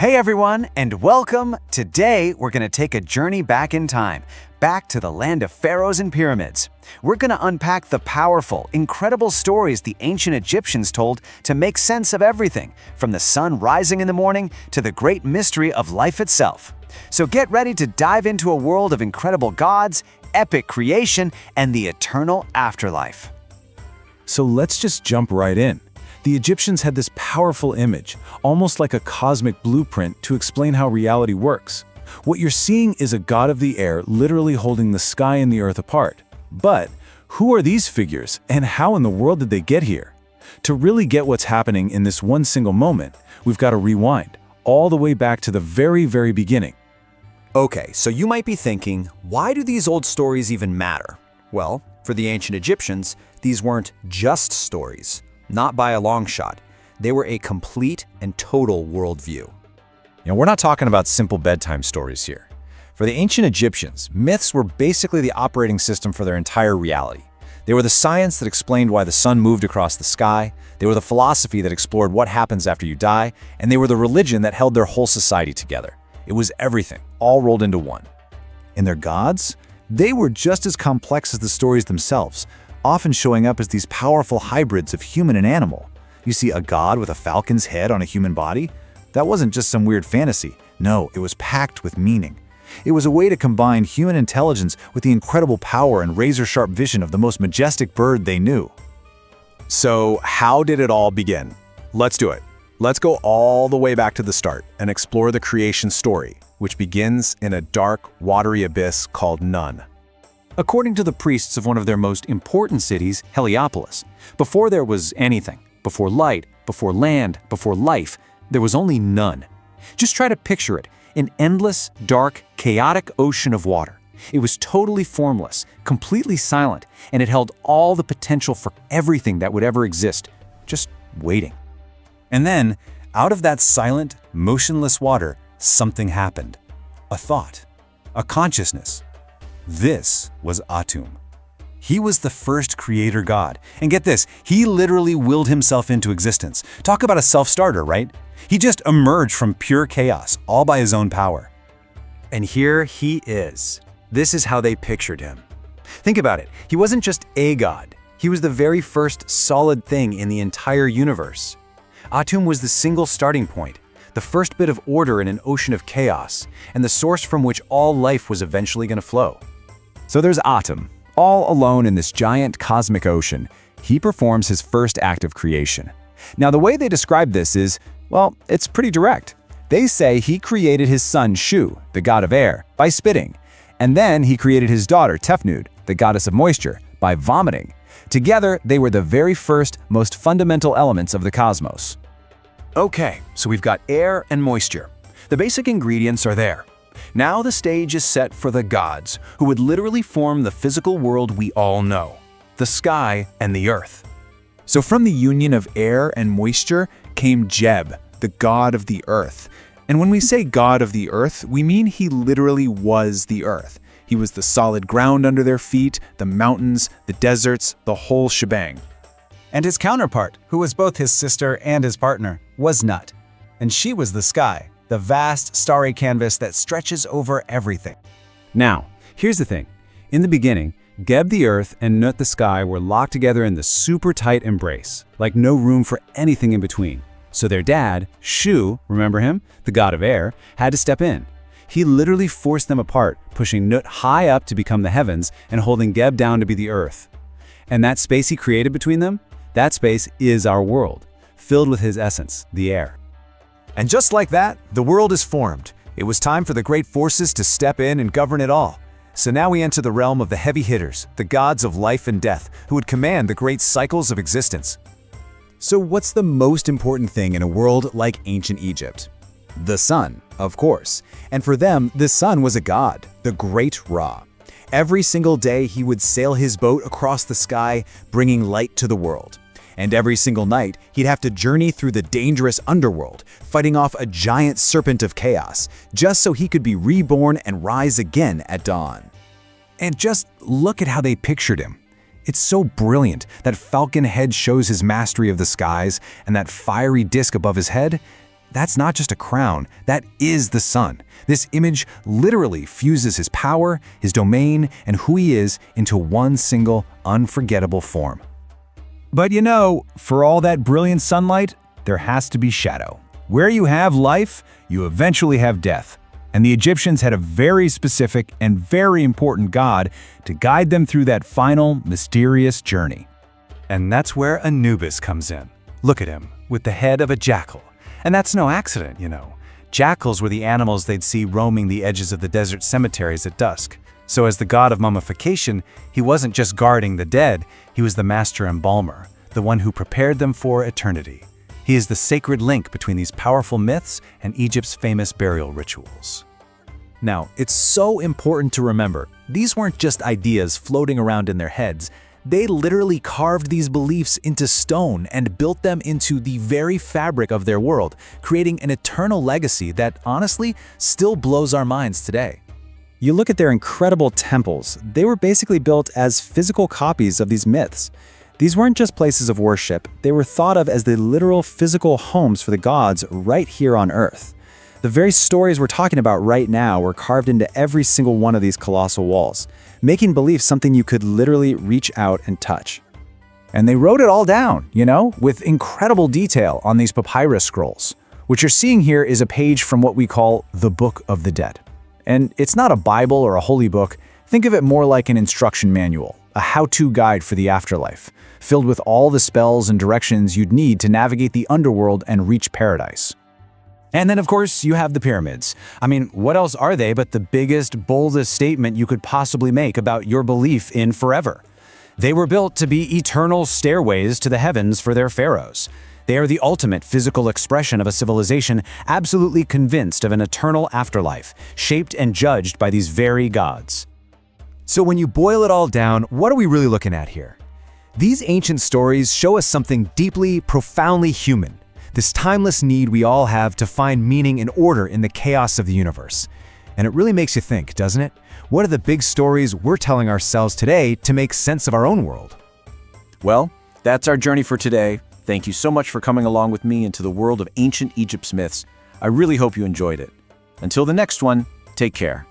Hey everyone, and welcome! Today, we're going to take a journey back in time, back to the land of pharaohs and pyramids. We're going to unpack the powerful, incredible stories the ancient Egyptians told to make sense of everything, from the sun rising in the morning to the great mystery of life itself. So get ready to dive into a world of incredible gods, epic creation, and the eternal afterlife. So let's just jump right in. The Egyptians had this powerful image, almost like a cosmic blueprint to explain how reality works. What you're seeing is a god of the air literally holding the sky and the earth apart. But who are these figures, and how in the world did they get here? To really get what's happening in this one single moment, we've got to rewind, all the way back to the very beginning. Okay, so you might be thinking, why do these old stories even matter? Well, for the ancient Egyptians, these weren't just stories. Not by a long shot. They were a complete and total worldview. We're not talking about simple bedtime stories here. For the ancient Egyptians, myths were basically the operating system for their entire reality. They were the science that explained why the sun moved across the sky, they were the philosophy that explored what happens after you die, and they were the religion that held their whole society together. It was everything, all rolled into one. And their gods? They were just as complex as the stories themselves, often showing up as these powerful hybrids of human and animal. You see a god with a falcon's head on a human body? That wasn't just some weird fantasy. No, it was packed with meaning. It was a way to combine human intelligence with the incredible power and razor-sharp vision of the most majestic bird they knew. So how did it all begin? Let's do it. Let's go all the way back to the start and explore the creation story, which begins in a dark, watery abyss called Nun. According to the priests of one of their most important cities, Heliopolis, before there was anything, before light, before land, before life, there was only none. Just try to picture it, an endless, dark, chaotic ocean of water. It was totally formless, completely silent, and it held all the potential for everything that would ever exist, just waiting. And then, out of that silent, motionless water, something happened. A thought, a consciousness. This was Atum. He was the first creator god. And get this, he literally willed himself into existence. Talk about a self-starter, right? He just emerged from pure chaos, all by his own power. And here he is. This is how they pictured him. Think about it. He wasn't just a god. He was the very first solid thing in the entire universe. Atum was the single starting point, the first bit of order in an ocean of chaos, and the source from which all life was eventually going to flow. So there's Atum, all alone in this giant cosmic ocean. He performs his first act of creation. Now, the way they describe this is, well, it's pretty direct. They say he created his son Shu, the god of air, by spitting. And then he created his daughter Tefnut, the goddess of moisture, by vomiting. Together, they were the very first, most fundamental elements of the cosmos. Okay, so we've got air and moisture. The basic ingredients are there. Now the stage is set for the gods, who would literally form the physical world we all know, the sky and the earth. So from the union of air and moisture came Geb, the god of the earth. And when we say god of the earth, we mean he literally was the earth. He was the solid ground under their feet, the mountains, the deserts, the whole shebang. And his counterpart, who was both his sister and his partner, was Nut. And she was the sky, the vast, starry canvas that stretches over everything. Now, here's the thing. In the beginning, Geb the earth and Nut the sky were locked together in this super tight embrace, like no room for anything in between. So their dad, Shu, remember him, the god of air, had to step in. He literally forced them apart, pushing Nut high up to become the heavens and holding Geb down to be the earth. And that space he created between them, that space is our world, filled with his essence, the air. And just like that, the world is formed. It was time for the great forces to step in and govern it all. So now we enter the realm of the heavy hitters, the gods of life and death, who would command the great cycles of existence. So what's the most important thing in a world like ancient Egypt? The sun, of course. And for them, the sun was a god, the great Ra. Every single day, he would sail his boat across the sky, bringing light to the world. And every single night, he'd have to journey through the dangerous underworld, fighting off a giant serpent of chaos, just so he could be reborn and rise again at dawn. And just look at how they pictured him. It's so brilliant. That falcon head shows his mastery of the skies, and that fiery disc above his head, that's not just a crown, that is the sun. This image literally fuses his power, his domain, and who he is into one single, unforgettable form. But you know, for all that brilliant sunlight, there has to be shadow. Where you have life, you eventually have death. And the Egyptians had a very specific and very important god to guide them through that final, mysterious journey. And that's where Anubis comes in. Look at him, with the head of a jackal. And that's no accident, you know. Jackals were the animals they'd see roaming the edges of the desert cemeteries at dusk. So as the god of mummification, he wasn't just guarding the dead, he was the master embalmer, the one who prepared them for eternity. He is the sacred link between these powerful myths and Egypt's famous burial rituals. Now, it's so important to remember, these weren't just ideas floating around in their heads. They literally carved these beliefs into stone and built them into the very fabric of their world, creating an eternal legacy that, honestly, still blows our minds today. You look at their incredible temples, they were basically built as physical copies of these myths. These weren't just places of worship, they were thought of as the literal physical homes for the gods right here on Earth. The very stories we're talking about right now were carved into every single one of these colossal walls, making belief something you could literally reach out and touch. And they wrote it all down, you know, with incredible detail on these papyrus scrolls. What you're seeing here is a page from what we call the Book of the Dead. And it's not a Bible or a holy book. Think of it more like an instruction manual, a how-to guide for the afterlife, filled with all the spells and directions you'd need to navigate the underworld and reach paradise. And then, of course, you have the pyramids. I mean, what else are they but the biggest, boldest statement you could possibly make about your belief in forever? They were built to be eternal stairways to the heavens for their pharaohs. They are the ultimate physical expression of a civilization absolutely convinced of an eternal afterlife, shaped and judged by these very gods. So when you boil it all down, what are we really looking at here? These ancient stories show us something deeply, profoundly human. This timeless need we all have to find meaning and order in the chaos of the universe. And it really makes you think, doesn't it? What are the big stories we're telling ourselves today to make sense of our own world? Well, that's our journey for today. Thank you so much for coming along with me into the world of ancient Egypt's myths. I really hope you enjoyed it. Until the next one, take care.